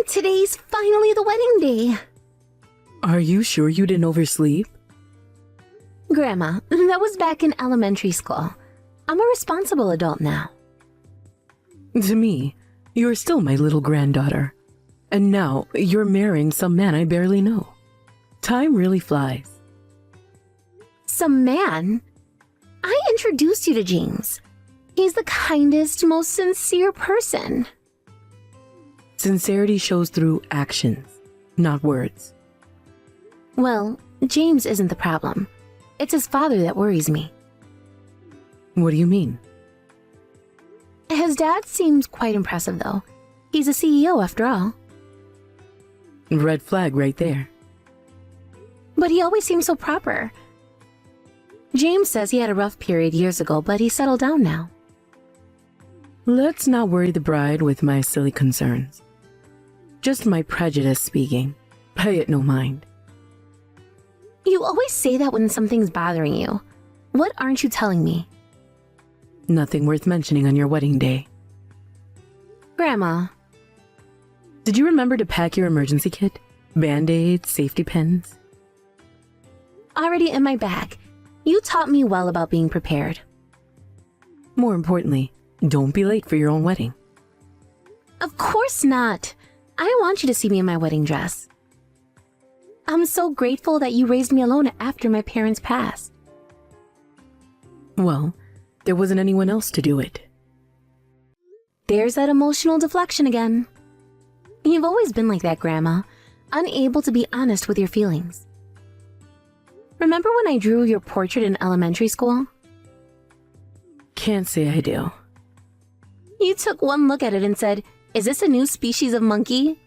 Today's finally the wedding day. Are you sure you didn't oversleep? Grandma, that was back in elementary school. I'm a responsible adult now. To me, you're still my little granddaughter. And now you're marrying some man I barely know. Time really flies. Some man? I introduced you to James. He's the kindest, most sincere person. Sincerity shows through actions, not words. Well, James isn't the problem. It's his father that worries me. What do you mean? His dad seems quite impressive, though. He's a CEO after all. Red flag right there. But he always seems so proper. James says he had a rough period years ago, but he's settled down now. Let's not worry the bride with my silly concerns. Just my prejudice speaking. Pay it no mind. You always say that when something's bothering you. What aren't you telling me? Nothing worth mentioning on your wedding day. Grandma. Did you remember to pack your emergency kit? Band-aids, safety pins? Already in my bag. You taught me well about being prepared. More importantly, don't be late for your own wedding. Of course not. I want you to see me in my wedding dress. I'm so grateful that you raised me alone after my parents passed. Well, there wasn't anyone else to do it. There's that emotional deflection again. You've always been like that, Grandma, unable to be honest with your feelings. Remember when I drew your portrait in elementary school? Can't say I do. You took one look at it and said, "Is this a new species of monkey?"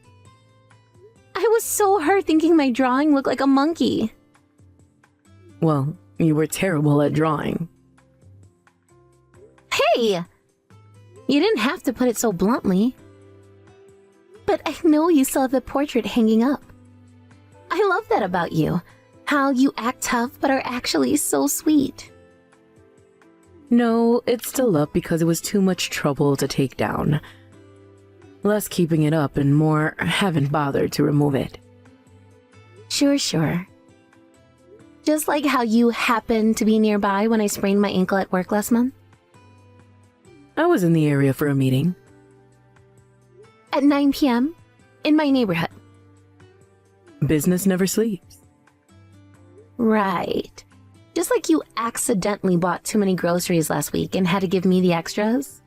I was so hurt thinking my drawing looked like a monkey. Well, you were terrible at drawing. Hey! You didn't have to put it so bluntly. But I know you still have the portrait hanging up. I love that about you. How you act tough but are actually so sweet. No, it's still up because it was too much trouble to take down. Less keeping it up and more haven't bothered to remove it. Sure. Just like how you happened to be nearby when I sprained my ankle at work last month. I was in the area for a meeting. At 9 p.m. in my neighborhood. Business never sleeps. Right. Just like you accidentally bought too many groceries last week and had to give me the extras.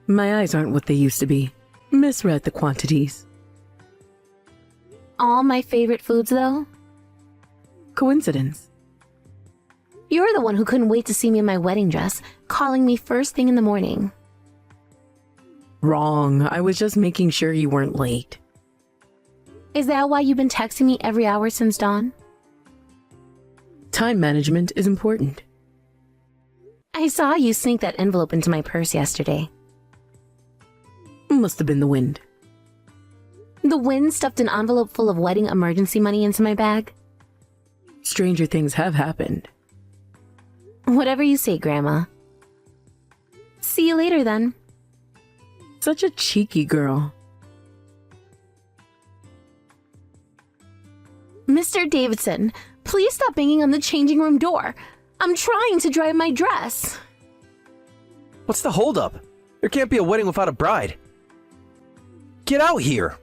My eyes aren't what they used to be. Misread the quantities. All my favorite foods, though? Coincidence. You're the one who couldn't wait to see me in my wedding dress, calling me first thing in the morning. Wrong. I was just making sure you weren't late. Is that why you've been texting me every hour since dawn? Time management is important. I saw you sneak that envelope into my purse yesterday. Must have been the wind. The wind stuffed an envelope full of wedding emergency money into my bag? Stranger things have happened. Whatever you say, Grandma. See you later, then. Such a cheeky girl. Mr. Davidson, please stop banging on the changing room door. I'm trying to dry my dress. What's the holdup? There can't be a wedding without a bride. Get out here!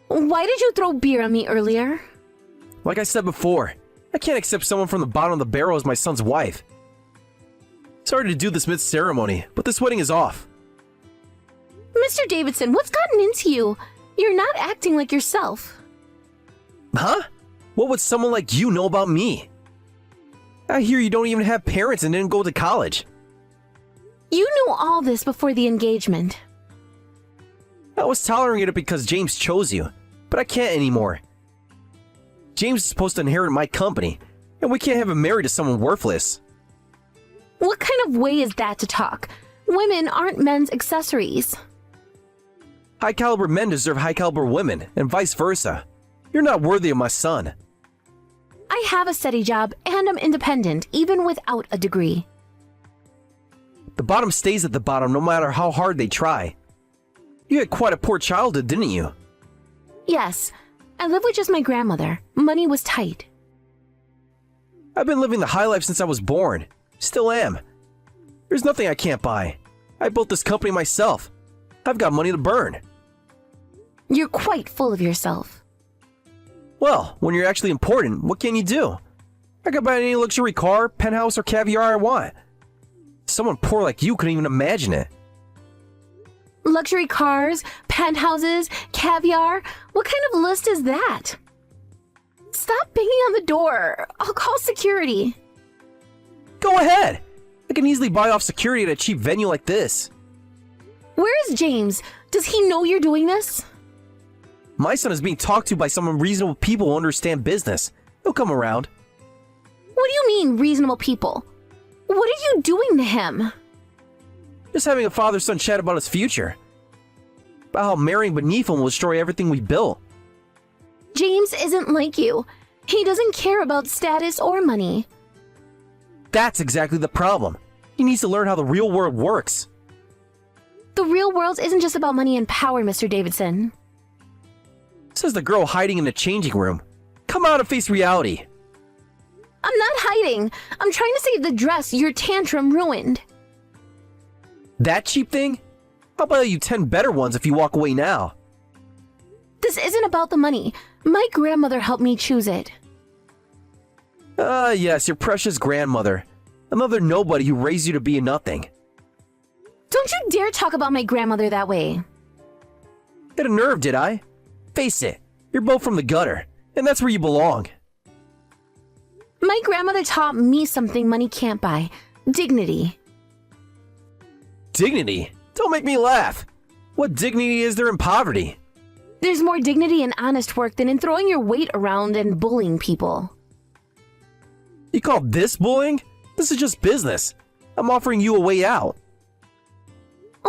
Why did you throw beer on me earlier? Like I said before, I can't accept someone from the bottom of the barrel as my son's wife. Sorry to do this mid-ceremony, but this wedding is off. Mr. Davidson, what's gotten into you? You're not acting like yourself. Huh? What would someone like you know about me? I hear you don't even have parents and didn't go to college. You knew all this before the engagement. I was tolerating it because James chose you, but I can't anymore. James is supposed to inherit my company, and we can't have him married to someone worthless. What kind of way is that to talk? Women aren't men's accessories. High-caliber men deserve high-caliber women, and vice versa. You're not worthy of my son. I have a steady job, and I'm independent, even without a degree. The bottom stays at the bottom no matter how hard they try. You had quite a poor childhood, didn't you? Yes, I lived with just my grandmother. Money was tight. I've been living the high life since I was born. Still am. There's nothing I can't buy. I built this company myself. I've got money to burn. You're quite full of yourself. Well, when you're actually important, what can you do? I can buy any luxury car, penthouse, or caviar I want. Someone poor like you couldn't even imagine it. Luxury cars, penthouses, caviar. What kind of list is that? Stop banging on the door. I'll call security. Go ahead. I can easily buy off security at a cheap venue like this. Where is James? Does he know you're doing this? My son is being talked to by some reasonable people who understand business. He'll come around. What do you mean, reasonable people? What are you doing to him? Just having a father-son chat about his future. About how marrying beneath him will destroy everything we built. James isn't like you. He doesn't care about status or money. That's exactly the problem. He needs to learn how the real world works. The real world isn't just about money and power, Mr. Davidson. Says the girl hiding in the changing room. Come out and face reality. I'm not hiding. I'm trying to save the dress your tantrum ruined. That cheap thing? I'll buy you 10 better ones if you walk away now. This isn't about the money. My grandmother helped me choose it. Yes, your precious grandmother. Another nobody who raised you to be a nothing. Don't you dare talk about my grandmother that way. Hit a nerve, did I? Face it, you're both from the gutter, and that's where you belong. My grandmother taught me something money can't buy. Dignity. Dignity? Don't make me laugh. What dignity is there in poverty? There's more dignity in honest work than in throwing your weight around and bullying people. You call this bullying? This is just business. I'm offering you a way out.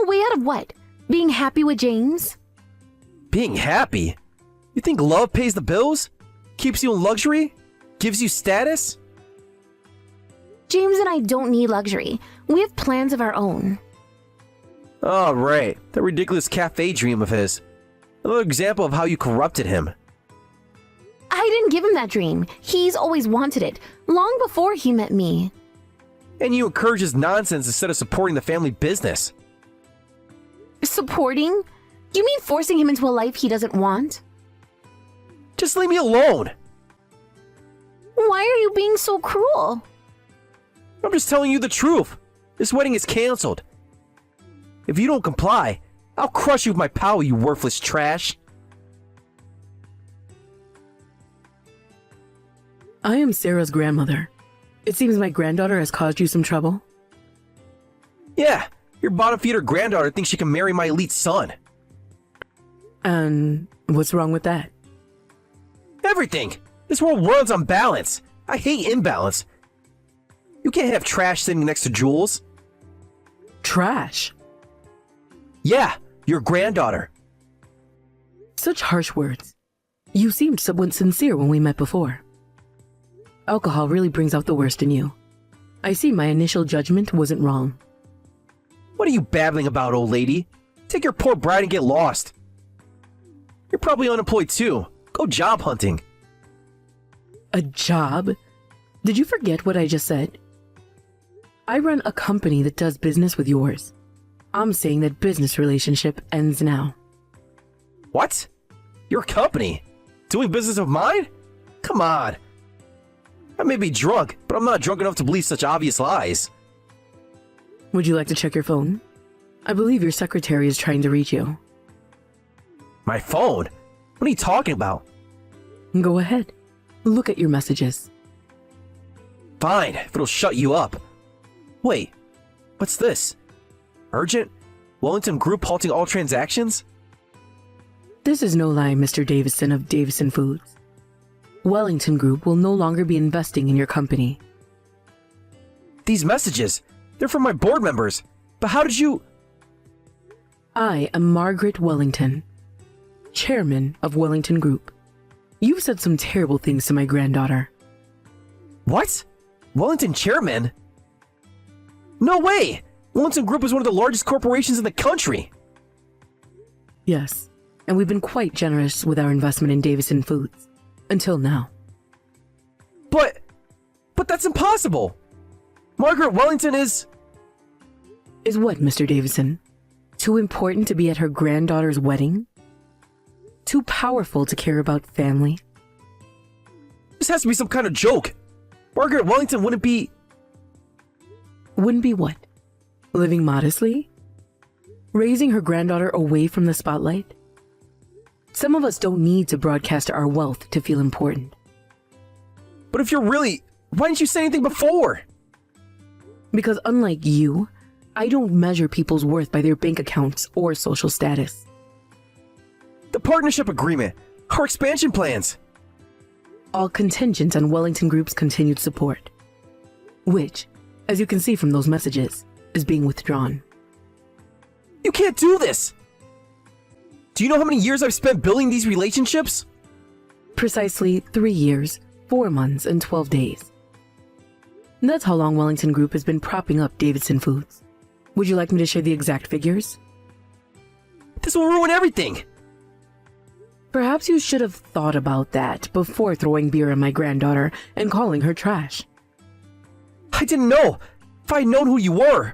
A way out of what? Being happy with James? Being happy? You think love pays the bills? Keeps you in luxury? Gives you status? James and I don't need luxury. We have plans of our own. Oh, right. That ridiculous cafe dream of his. Another example of how you corrupted him. I didn't give him that dream. He's always wanted it, long before he met me. And you encourage his nonsense instead of supporting the family business. Supporting? You mean forcing him into a life he doesn't want? Just leave me alone. Why are you being so cruel? I'm just telling you the truth. This wedding is canceled. If you don't comply, I'll crush you with my power, you worthless trash. I am Sarah's grandmother. It seems my granddaughter has caused you some trouble. Yeah, your bottom-feeder granddaughter thinks she can marry my elite son. And what's wrong with that? Everything! This world runs on balance. I hate imbalance. You can't have trash sitting next to jewels. Trash? Yeah, your granddaughter. Such harsh words. You seemed somewhat sincere when we met before. Alcohol really brings out the worst in you. I see my initial judgment wasn't wrong. What are you babbling about, old lady? Take your poor bride and get lost. You're probably unemployed too. Go job hunting. A job? Did you forget what I just said? I run a company that does business with yours. I'm saying that business relationship ends now. What? Your company? Doing business of mine? Come on. I may be drunk, but I'm not drunk enough to believe such obvious lies. Would you like to check your phone? I believe your secretary is trying to reach you. My phone? What are you talking about? Go ahead. Look at your messages. Fine, if it'll shut you up. Wait, what's this? Urgent? Wellington Group halting all transactions? This is no lie, Mr. Davison of Davison Foods. Wellington Group will no longer be investing in your company. These messages, they're from my board members. But how did you... I am Margaret Wellington, chairman of Wellington Group. You've said some terrible things to my granddaughter. What? Wellington chairman? No way! Wellington Group is one of the largest corporations in the country. Yes, and we've been quite generous with our investment in Davison Foods. Until now. But that's impossible! Margaret Wellington is... Is what, Mr. Davison? Too important to be at her granddaughter's wedding? Too powerful to care about family? This has to be some kind of joke! Margaret Wellington wouldn't be... Wouldn't be what? Living modestly? Raising her granddaughter away from the spotlight? Some of us don't need to broadcast our wealth to feel important. But if you're really... Why didn't you say anything before? Because unlike you, I don't measure people's worth by their bank accounts or social status. The partnership agreement, our expansion plans. All contingent on Wellington Group's continued support. Which, as you can see from those messages, is being withdrawn. You can't do this! Do you know how many years I've spent building these relationships? Precisely 3 years, 4 months, and 12 days. That's how long Wellington Group has been propping up Davidson Foods. Would you like me to share the exact figures? This will ruin everything! Perhaps you should have thought about that before throwing beer at my granddaughter and calling her trash. I didn't know! If I had known who you were!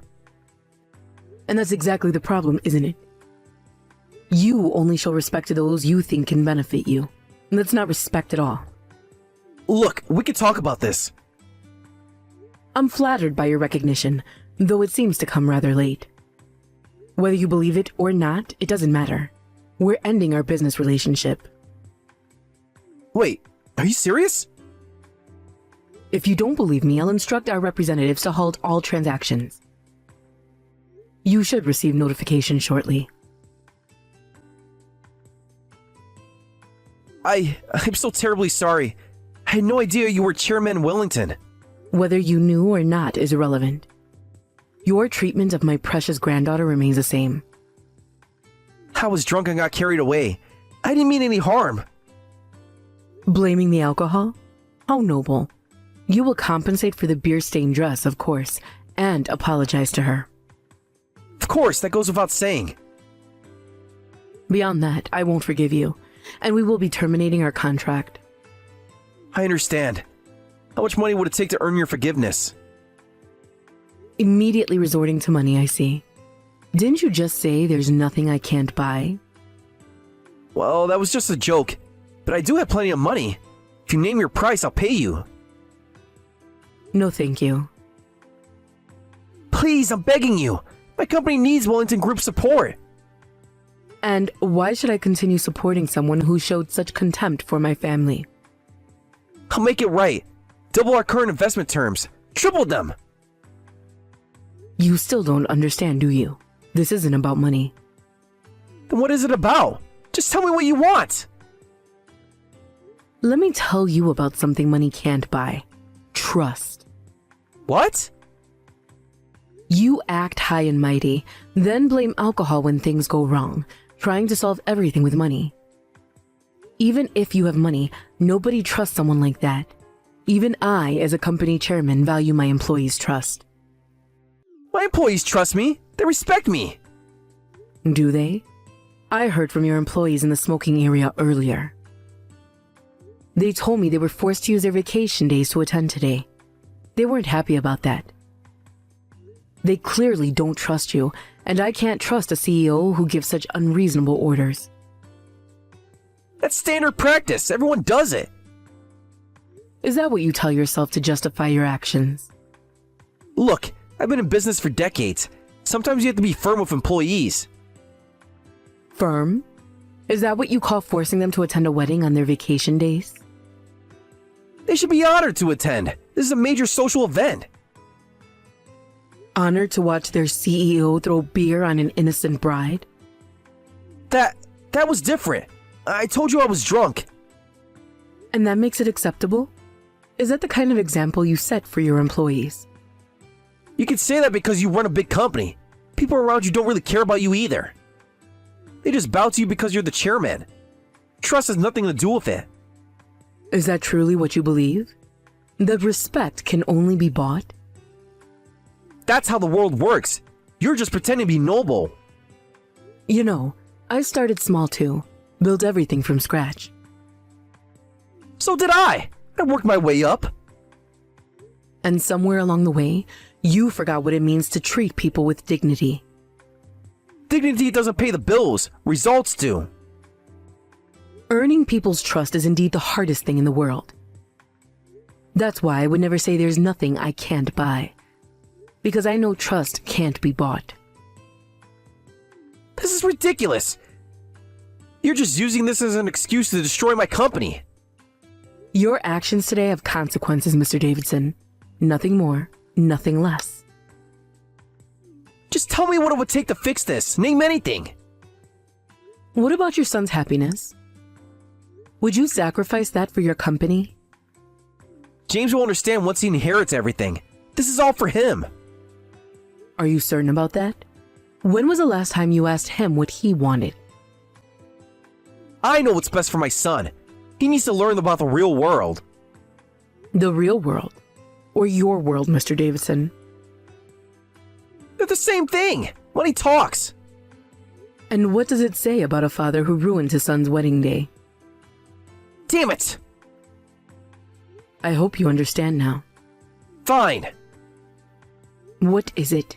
And that's exactly the problem, isn't it? You only show respect to those you think can benefit you. And that's not respect at all. Look, we could talk about this. I'm flattered by your recognition, though it seems to come rather late. Whether you believe it or not, it doesn't matter. We're ending our business relationship. Wait, are you serious? If you don't believe me, I'll instruct our representatives to halt all transactions. You should receive notification shortly. I'm so terribly sorry. I had no idea you were Chairman Wellington. Whether you knew or not is irrelevant. Your treatment of my precious granddaughter remains the same. I was drunk and got carried away. I didn't mean any harm. Blaming the alcohol? How noble. You will compensate for the beer-stained dress, of course, and apologize to her. Of course, that goes without saying. Beyond that, I won't forgive you, and we will be terminating our contract. I understand. How much money would it take to earn your forgiveness? Immediately resorting to money, I see. Didn't you just say there's nothing I can't buy? Well, that was just a joke, but I do have plenty of money. If you name your price, I'll pay you. No, thank you. Please, I'm begging you. My company needs Wellington Group support. And why should I continue supporting someone who showed such contempt for my family? I'll make it right. Double our current investment terms. Triple them. You still don't understand, do you? This isn't about money. Then what is it about? Just tell me what you want. Let me tell you about something money can't buy. Trust. What? You act high and mighty, then blame alcohol when things go wrong, trying to solve everything with money. Even if you have money, nobody trusts someone like that. Even I, as a company chairman, value my employees' trust. My employees trust me. They respect me. Do they? I heard from your employees in the smoking area earlier. They told me they were forced to use their vacation days to attend today. They weren't happy about that. They clearly don't trust you, and I can't trust a CEO who gives such unreasonable orders. That's standard practice. Everyone does it. Is that what you tell yourself to justify your actions? Look, I've been in business for decades. Sometimes you have to be firm with employees. Firm? Is that what you call forcing them to attend a wedding on their vacation days? They should be honored to attend. This is a major social event. Honored to watch their CEO throw beer on an innocent bride? That was different. I told you I was drunk. And that makes it acceptable? Is that the kind of example you set for your employees? You can say that because you run a big company. People around you don't really care about you either. They just bow to you because you're the chairman. Trust has nothing to do with it. Is that truly what you believe? That respect can only be bought? That's how the world works. You're just pretending to be noble. You know, I started small too, built everything from scratch. So did I. I worked my way up. And somewhere along the way, you forgot what it means to treat people with dignity. Dignity doesn't pay the bills. Results do. Earning people's trust is indeed the hardest thing in the world. That's why I would never say there's nothing I can't buy. Because I know trust can't be bought. This is ridiculous. You're just using this as an excuse to destroy my company. Your actions today have consequences, Mr. Davidson. Nothing more, nothing less. Just tell me what it would take to fix this. Name anything. What about your son's happiness? Would you sacrifice that for your company? James will understand once he inherits everything. This is all for him. Are you certain about that? When was the last time you asked him what he wanted? I know what's best for my son. He needs to learn about the real world. The real world? Or your world, Mr. Davidson? They're the same thing. Money talks. And what does it say about a father who ruined his son's wedding day? Damn it! I hope you understand now. Fine. What is it?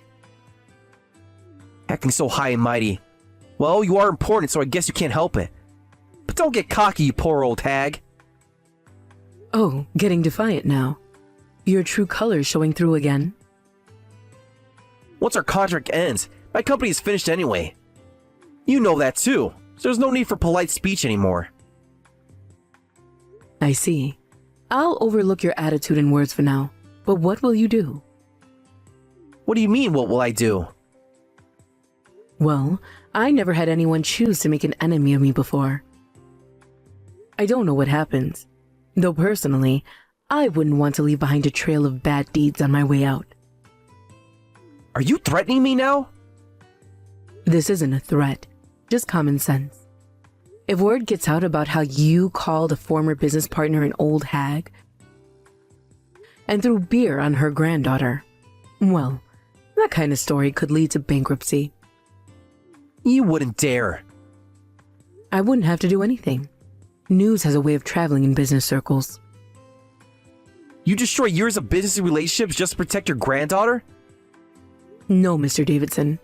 Acting so high and mighty. Well, you are important, so I guess you can't help it. But don't get cocky, you poor old hag. Oh, getting defiant now. Your true colors showing through again. Once our contract ends, my company is finished anyway. You know that too, so there's no need for polite speech anymore. I see. I'll overlook your attitude and words for now, but what will you do? What do you mean, what will I do? Well, I never had anyone choose to make an enemy of me before. I don't know what happens, though personally, I wouldn't want to leave behind a trail of bad deeds on my way out. Are you threatening me now? This isn't a threat, just common sense. If word gets out about how you called a former business partner an old hag and threw beer on her granddaughter, well, that kind of story could lead to bankruptcy. You wouldn't dare. I wouldn't have to do anything. News has a way of traveling in business circles. You destroy years of business relationships just to protect your granddaughter? No, Mr. Davidson.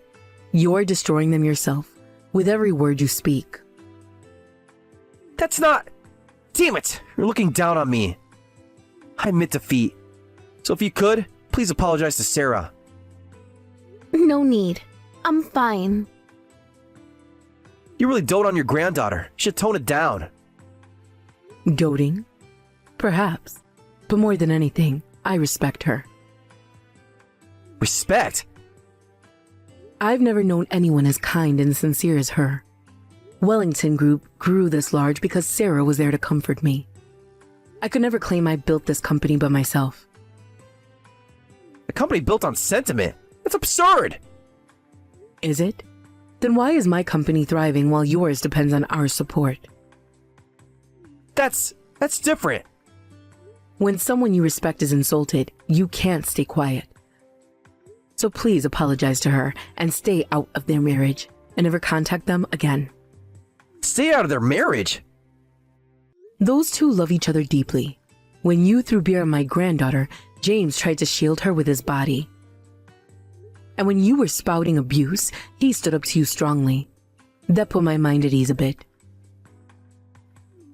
You're destroying them yourself with every word you speak. That's not... Damn it! You're looking down on me. I admit defeat. So if you could, please apologize to Sarah. No need. I'm fine. You really dote on your granddaughter. You should tone it down. Doting? Perhaps. But more than anything, I respect her. Respect? I've never known anyone as kind and sincere as her. Wellington Group grew this large because Sarah was there to comfort me. I could never claim I built this company by myself. A company built on sentiment? That's absurd! Is it? Then why is my company thriving while yours depends on our support? That's different. When someone you respect is insulted, you can't stay quiet. So please apologize to her and stay out of their marriage and never contact them again. Stay out of their marriage? Those two love each other deeply. When you threw beer on my granddaughter, James tried to shield her with his body. And when you were spouting abuse, he stood up to you strongly. That put my mind at ease a bit.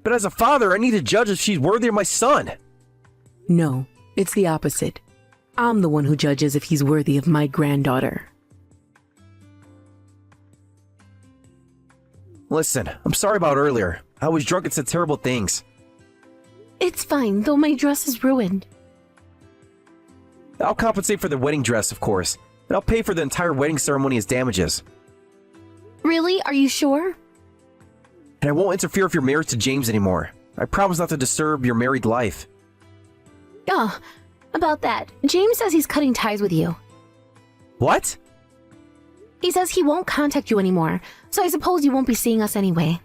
But as a father, I need to judge if she's worthy of my son. No, it's the opposite. I'm the one who judges if he's worthy of my granddaughter. Listen, I'm sorry about earlier. I was drunk and said terrible things. It's fine, though my dress is ruined. I'll compensate for the wedding dress, of course, and I'll pay for the entire wedding ceremony as damages. Really? Are you sure? And I won't interfere with your marriage to James anymore. I promise not to disturb your married life. Oh, about that. James says he's cutting ties with you. What? He says he won't contact you anymore, so I suppose you won't be seeing us anyway.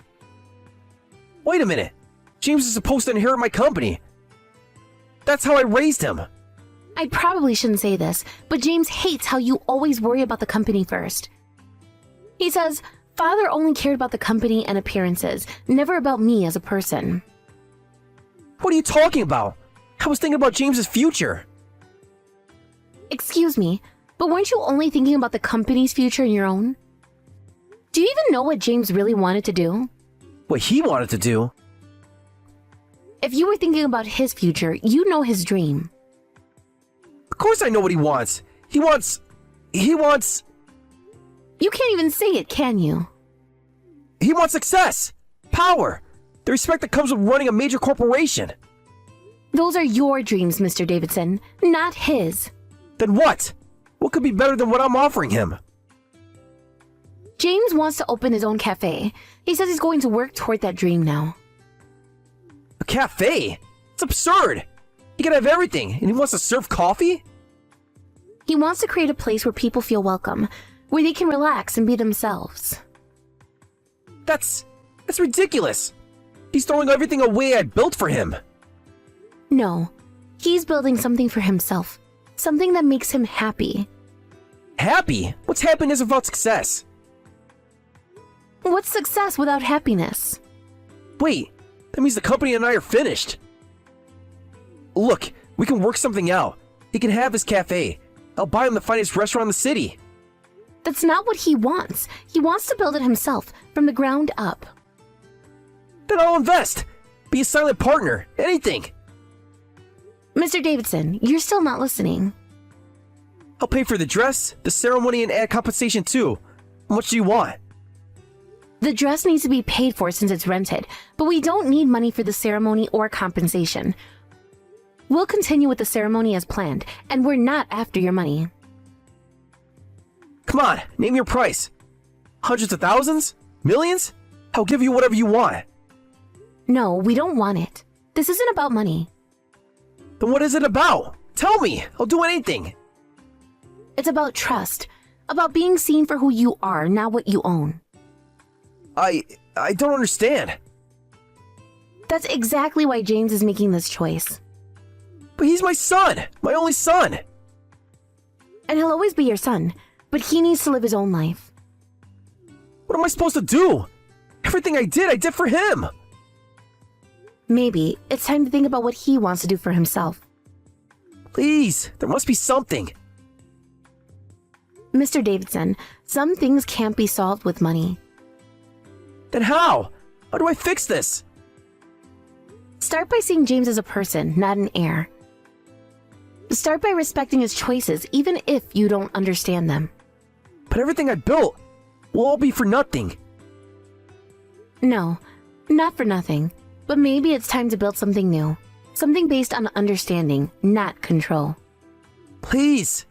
Wait a minute. James is supposed to inherit my company. That's how I raised him. I probably shouldn't say this, but James hates how you always worry about the company first. He says, Father only cared about the company and appearances, never about me as a person. What are you talking about? I was thinking about James's future. Excuse me, but weren't you only thinking about the company's future and your own? Do you even know what James really wanted to do? What he wanted to do? If you were thinking about his future, you know his dream. Of course I know what he wants. He wants... You can't even say it, can you? He wants success, power, the respect that comes with running a major corporation. Those are your dreams, Mr. Davidson, not his. Then what? What could be better than what I'm offering him? James wants to open his own cafe. He says he's going to work toward that dream now. A cafe? It's absurd. He can have everything, and he wants to serve coffee? He wants to create a place where people feel welcome, where they can relax and be themselves. That's ridiculous. He's throwing everything away I built for him. No, he's building something for himself, something that makes him happy. Happy? What's happiness without success? What's success without happiness? Wait, that means the company and I are finished. Look, we can work something out. He can have his cafe. I'll buy him the finest restaurant in the city. That's not what he wants. He wants to build it himself, from the ground up. Then I'll invest. Be a silent partner. Anything. Mr. Davidson, you're still not listening. I'll pay for the dress, the ceremony, and add compensation too. How much do you want? The dress needs to be paid for since it's rented, but we don't need money for the ceremony or compensation. We'll continue with the ceremony as planned, and we're not after your money. Come on, name your price. Hundreds of thousands? Millions? I'll give you whatever you want. No, we don't want it. This isn't about money. Then what is it about? Tell me. I'll do anything. It's about trust, about being seen for who you are, not what you own. I don't understand. That's exactly why James is making this choice. But he's my son, my only son. And he'll always be your son, but he needs to live his own life. What am I supposed to do? Everything I did for him. Maybe it's time to think about what he wants to do for himself. Please, there must be something. Mr. Davidson, some things can't be solved with money. Then how? How do I fix this? Start by seeing James as a person, not an heir. Start by respecting his choices, even if you don't understand them. But everything I built will all be for nothing. No, not for nothing. But maybe it's time to build something new. Something based on understanding, not control. Please.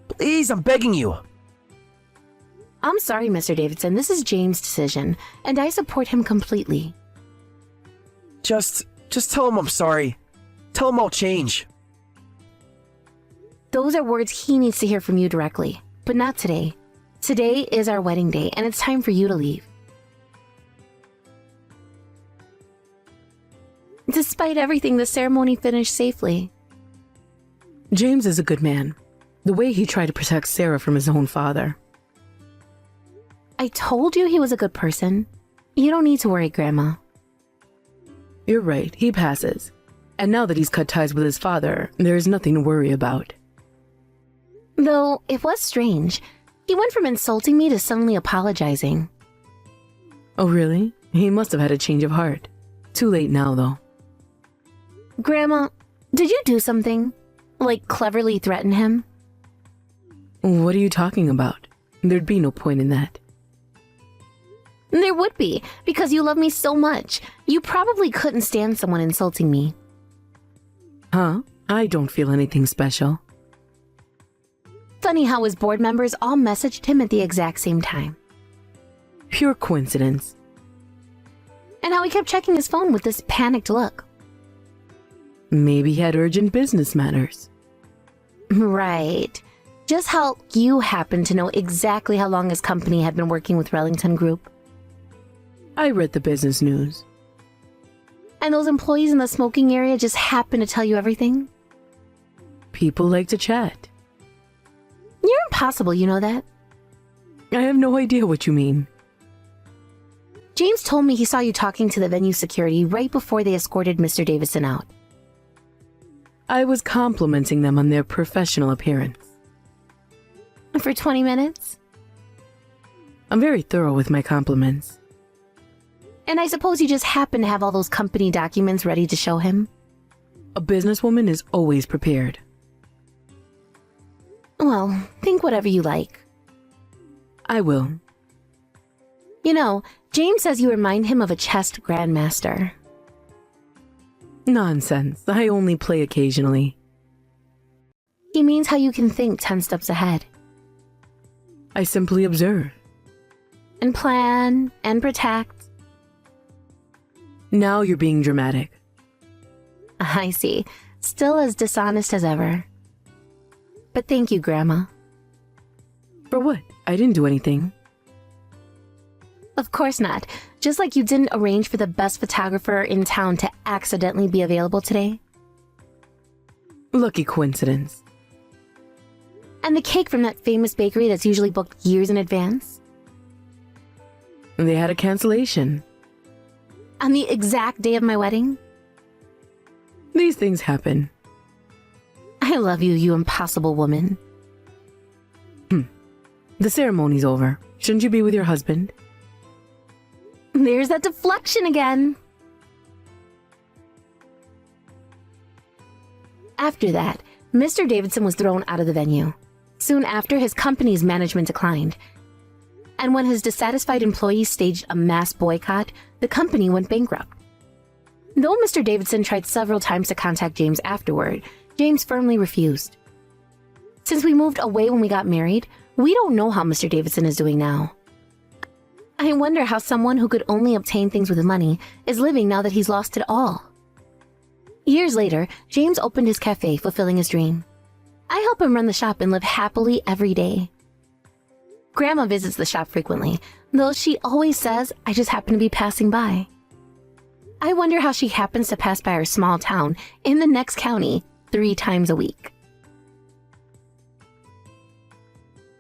Please, I'm begging you. I'm sorry, Mr. Davidson. This is James' decision, and I support him completely. Just tell him I'm sorry. Tell him I'll change. Those are words he needs to hear from you directly, but not today. Today is our wedding day, and it's time for you to leave. Despite everything, the ceremony finished safely. James is a good man. The way he tried to protect Sarah from his own father. I told you he was a good person. You don't need to worry, Grandma. You're right, he passes. And now that he's cut ties with his father, there is nothing to worry about. Though, it was strange. He went from insulting me to suddenly apologizing. Oh really? He must have had a change of heart. Too late now, though. Grandma, did you do something? Like cleverly threaten him? What are you talking about? There'd be no point in that. There would be, because you love me so much. You probably couldn't stand someone insulting me. Huh? I don't feel anything special. Funny how his board members all messaged him at the exact same time. Pure coincidence. And how he kept checking his phone with this panicked look. Maybe he had urgent business matters. Right. Just how you happen to know exactly how long his company had been working with Rellington Group. I read the business news. And those employees in the smoking area just happen to tell you everything? People like to chat. You're impossible, you know that? I have no idea what you mean. James told me he saw you talking to the venue security right before they escorted Mr. Davidson out. I was complimenting them on their professional appearance. For 20 minutes? I'm very thorough with my compliments. And I suppose you just happen to have all those company documents ready to show him? A businesswoman is always prepared. Well, think whatever you like. I will. You know, James says you remind him of a chess grandmaster. Nonsense. I only play occasionally. He means how you can think 10 steps ahead. I simply observe. And plan, and protect. Now you're being dramatic. I see. Still as dishonest as ever. But thank you, Grandma. For what? I didn't do anything. Of course not. Just like you didn't arrange for the best photographer in town to accidentally be available today. Lucky coincidence. And the cake from that famous bakery that's usually booked years in advance. They had a cancellation. On the exact day of my wedding. These things happen. I love you, you impossible woman. The ceremony's over. Shouldn't you be with your husband? There's that deflection again. After that, Mr. Davidson was thrown out of the venue. Soon after, his company's management declined. And when his dissatisfied employees staged a mass boycott, the company went bankrupt. Though Mr. Davidson tried several times to contact James afterward, James firmly refused. Since we moved away when we got married, we don't know how Mr. Davidson is doing now. I wonder how someone who could only obtain things with money is living now that he's lost it all. Years later, James opened his cafe, fulfilling his dream. I help him run the shop and live happily every day. Grandma visits the shop frequently, though she always says I just happen to be passing by. I wonder how she happens to pass by our small town in the next county 3 times a week.